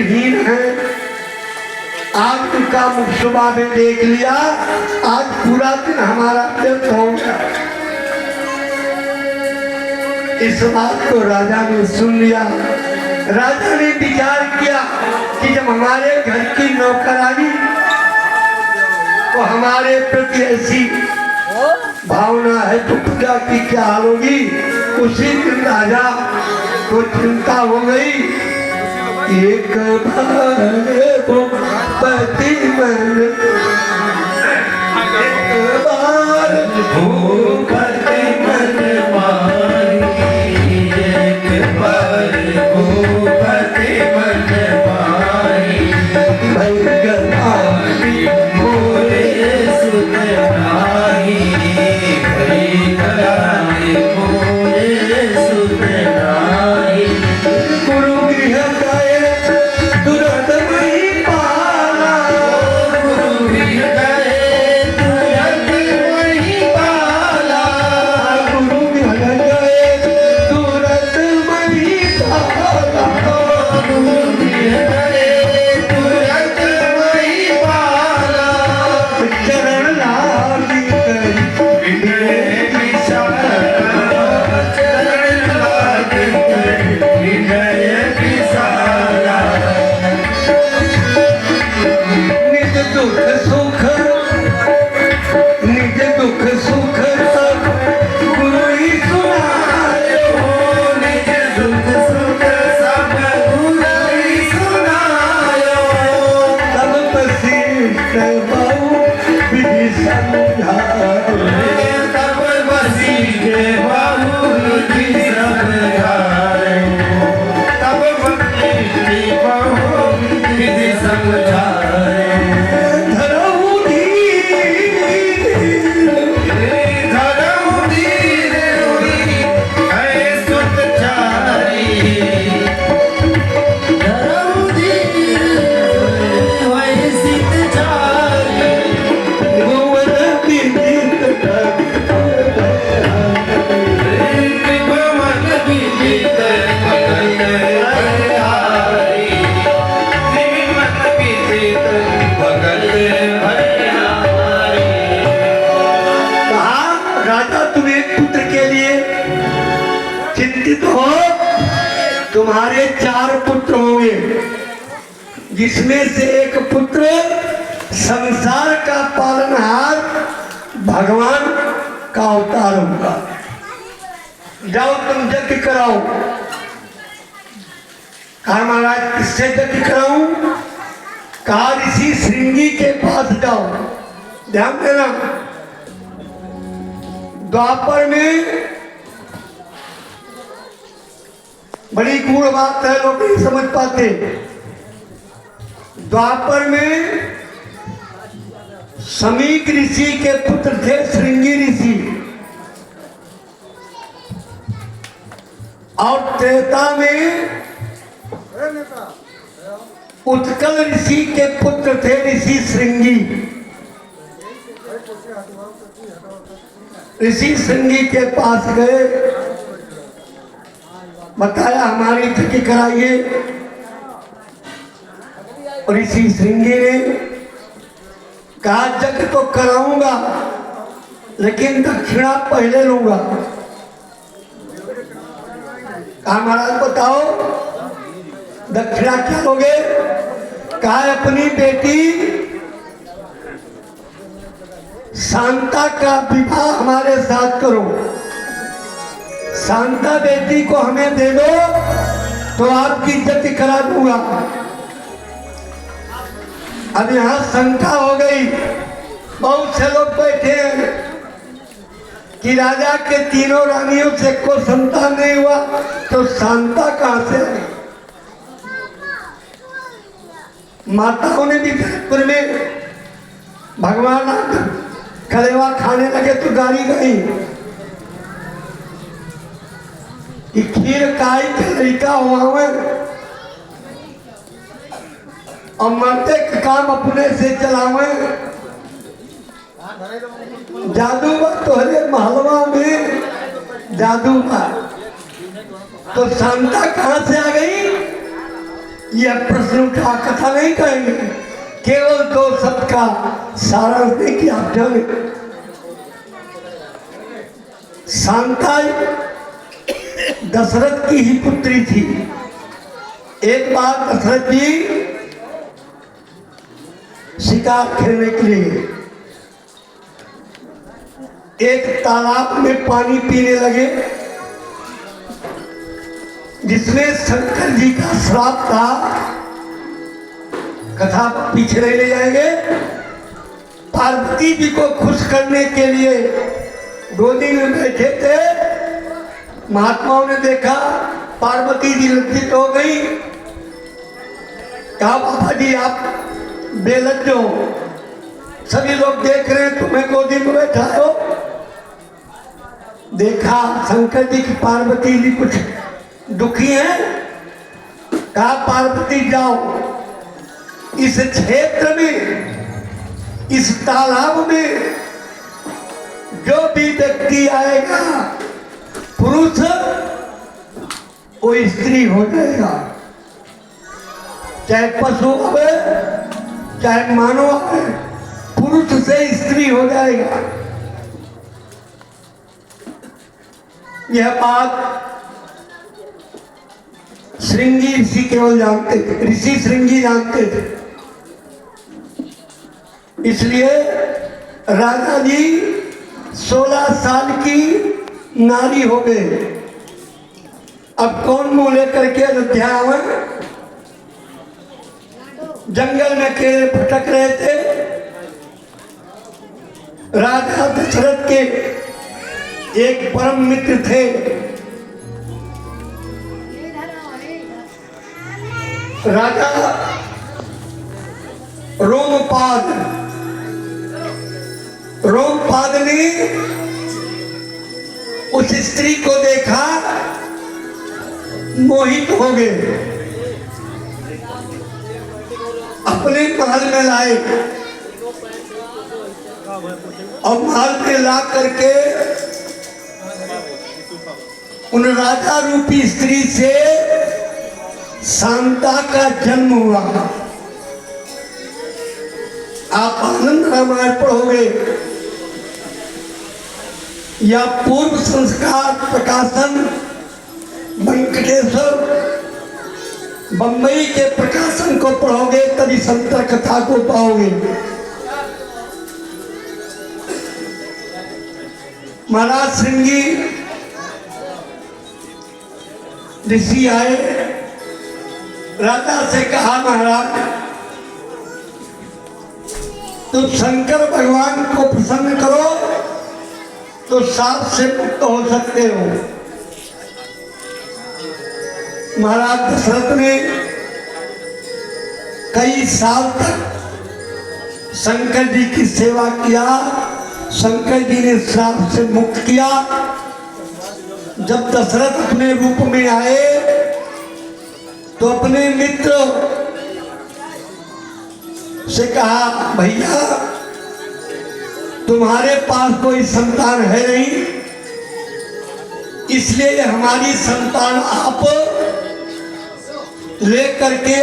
पुत्रहीन है। आज उनका मुख सुबह में देख लिया, आज पूरा दिन हमारा व्यर्थ हो गया। इस बात को राजा ने सुन लिया। राजा ने विचार किया कि जब हमारे घर की नौकरानी को हमारे प्रति ऐसी भावना है तो पूजा की क्या हाल होगी। उसी दिन राजा को चिंता हो गई। एक बार पति मन, एक बार भूपति मन मारी, एक बार भूपति मन मारी, भगवानी मोरे सुन नाई, भगवानी मोरे सुन नाई। गुरु गृह गए तुरंत वही पाला, गुरु गृह गए तुरंत वही पाला, गुरु गृह गए तुरंत वही पाला, गुरु गृह गए तुरंत वही पाला। चरण लागी करी विनय विशाला, चरण लागी करी विनय विशाला। निज दुख सुख, निज दुख सुख सब गुरु ही सुनायो, निज दुख सुख सब गुरु ही सुनायो। तब वशिष्ठ बहु विधि समझायो, तब वशिष्ठ बहु विधि समझायो, तब वशिष्ठ बहु विधि समझायो। धरऊ धीर, धरऊ धीर हुई है सुतचारी, धरऊ धीर हुई सुतचारी। भुवन विदित भुवन विदित भगत भरहारी, भुवन विदित भगत भरहारी। कहा राजा तुम एक पुत्र के लिए चिंतित हो। तुम्हारे 4 पुत्र होंगे, जिसमें से एक पुत्र संसार का पालनहार भगवान का अवतार होगा। जाओ तुम यज्ञ कराओ। कहा महाराज किससे यज्ञ कराऊं? कहा ऋषि श्रृंगी के पास जाओ। ध्यान देना, द्वापर में बड़ी गूढ़ बात है, लोग नहीं समझ पाते। द्वापर में समीक ऋषि के पुत्र थे श्रृंगी ऋषि, और त्रेता में उत्कल ऋषि के पुत्र थे ऋषि श्रृंगी। ऋषि श्रृंगी के पास गए, बताया हमारी यज्ञ कराइए। ऋषि श्रृंगी ने कहा यज्ञ तो कराऊंगा, लेकिन दक्षिणा पहले लूंगा। कहा महाराज बताओ दक्षिणा क्या लोगे? कहा अपनी बेटी शांता का विवाह हमारे साथ करो। शांता बेटी को हमें दे दो तो आपकी इज्जत करा दूंगा। अब यहाँ शंका हो गई, बहुत से लोग बैठे हैं कि राजा के तीनों रानियों से कोई संतान नहीं हुआ तो शांता कहाँ से आई? माताओं ने भी भरतपुर में भगवान कलेवा खाने लगे तो गाड़ी गई कि खीर काई के लड़का हुआ और मरते का काम अपने से चलावे। जादू तोहरे महलवा में जादू का तो शांता कहाँ से आ गई? यह प्रश्न का कथा नहीं कहेंगे, केवल दो शब्द का सारांश दे कि आप जाने। शांता दशरथ की ही पुत्री थी। एक बार दशरथ जी शिकार खेलने के लिए एक तालाब में पानी पीने लगे, जिसमें शंकर जी का श्राप था। कथा पीछे नहीं ले जाएंगे। पार्वती जी को खुश करने के लिए गोदी में बैठे थे। महात्माओं ने देखा पार्वती जी लज्जित हो गई। कहा बाबा जी आप बेलज्ज हो, सभी लोग देख रहे हैं तुम्हें गोदी में बैठा हो। देखा शंकर जी की पार्वती जी कुछ दुखी हैं। कहा पार्वती जाओ, इस क्षेत्र में, इस तालाब में जो भी व्यक्ति आएगा पुरुष, वो स्त्री हो जाएगा। चाहे पशु आवे चाहे मानव आवे, पुरुष से स्त्री हो जाएगा। यह बात श्रृंगी ऋषि केवल जानते थे, ऋषि श्रृंगी जानते थे। इसलिए राजा जी 16 साल की नारी हो गए। अब कौन मुंह लेकर के अयोध्या आवे? जंगल में अकेले भटक रहे थे। राजा दशरथ के एक परम मित्र थे, राजा रोमपाद। रोमपाद ने उस स्त्री को देखा, मोहित हो गए, अपने महल में लाए और महल में ला करके उन राजा रूपी स्त्री से शांता का जन्म हुआ। आप आनंद रामायण पढ़ोगे या पूर्व संस्कार प्रकाशन वेंकटेश्वर बंबई के प्रकाशन को पढ़ोगे तभी संतर कथा को पाओगे। महाराज श्रृंगी ऋषि आए, राजा से कहा महाराज तुम शंकर भगवान को प्रसन्न करो तो साप से मुक्त हो सकते हो। महाराज दशरथ ने कई साल तक शंकर जी की सेवा किया। शंकर जी ने श्राप से मुक्त किया। जब दशरथ अपने रूप में आए तो अपने मित्र से कहा भैया तुम्हारे पास कोई संतान है नहीं, इसलिए हमारी संतान आप ले करके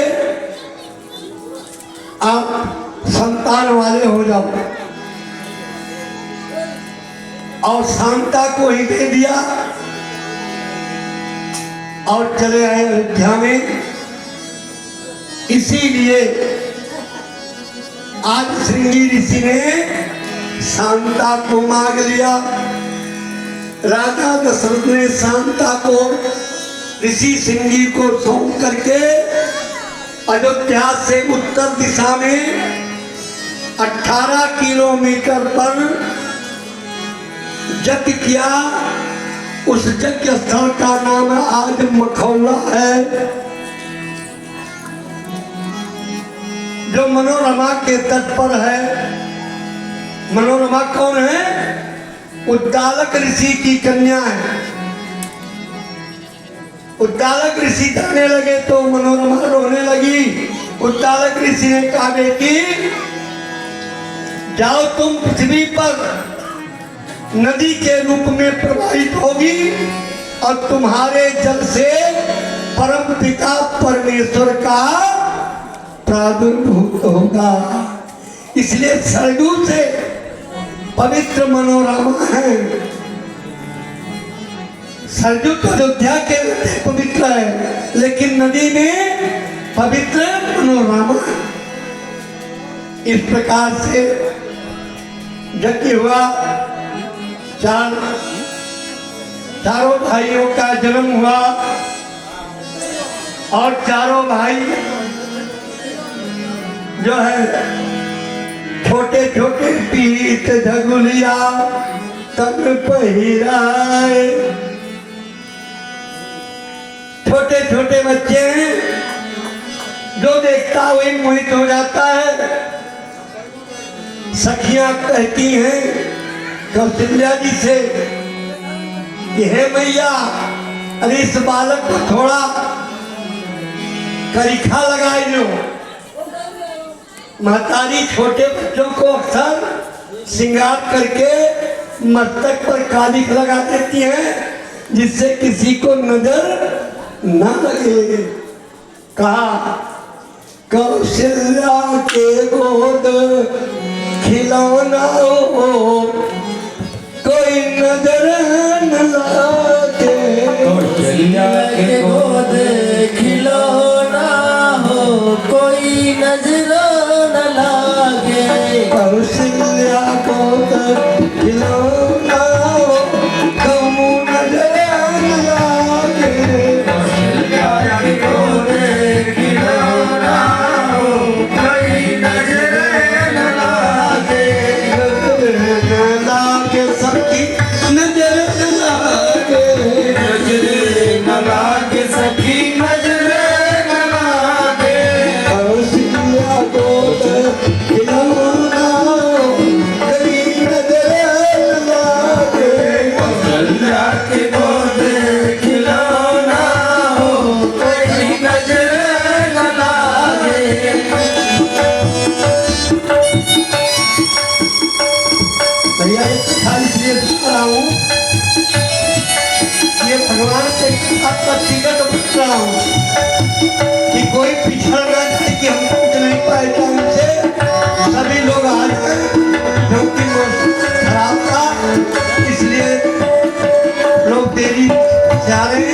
आप संतान वाले हो जाओ। और शांता को ही दे दिया और चले आए अयोध्या में। इसीलिए आज श्रृंगी ऋषि ने शांता को मांग लिया। राजा दशरथ ने शांता को ऋषि श्रृंगी को सौंप करके अयोध्या से उत्तर दिशा में 18 किलोमीटर पर यज्ञ किया। उस यज्ञ स्थल का नाम आज मखौला है, जो मनोरमा के तट पर है। मनोरमा कौन है? उद्दालक ऋषि की कन्या है। उद्दालक ऋषि जाने लगे तो मनोरमा रोने लगी। उद्दालक ऋषि ने कहा बेटी जाओ, तुम पृथ्वी पर नदी के रूप में प्रवाहित होगी और तुम्हारे जल से परम पिता परमेश्वर का प्रादुर्भूत होगा। इसलिए सरयू से पवित्र मनोरमा है। सरयू तो अयोध्या के पवित्र है, लेकिन नदी में पवित्र मनोरमा। इस प्रकार से यज्ञ हुआ, चारों भाइयों का जन्म हुआ और चारों भाई जो है छोटे छोटे पीत धगुलिया तन पहिराए। छोटे छोटे बच्चे हैं, जो देखता हुए मोहित हो जाता है। सखियां कहती हैं कौशल्या जी से कि हे मैया, अरे इस बालक को थोड़ा करिखा लगाई लो। महतारी छोटे बच्चों को अक्सर श्रृंगार करके मस्तक पर कालिख लगा देती हैं, जिससे किसी को नजर न लगे। कहा कौशल्या के गोद खिलौना हो, कोई नजर न लागे। कौशल्या के गोद खिलौना हो, कोई नजर न लागे। कौशल्या को खिलौना हो, कौनो नजर न लागे। कौशल्या के गोद खिलौना हो, कोई नजर न लागे। नजर न लागे सखी, नजर न लागे। नजर न लागे सखी, नजर न लागे। कौशल्या को खिलौना हो, कोई नजर न लागे। कौशल्या के गोद खिलौना हो, कोई नजर न लागे। भैया एक कथा इसलिए सुना रहा हूँ, ये भगवान से आपका टिकट पूछ रहा हूँ कि कोई पिछड़ ना जाए कि हम पूछ नहीं पाए टाइम से। सभी लोग आ जाए, क्योंकि मौसम खराब था, इसलिए लोग देरी से आ रहे हैं।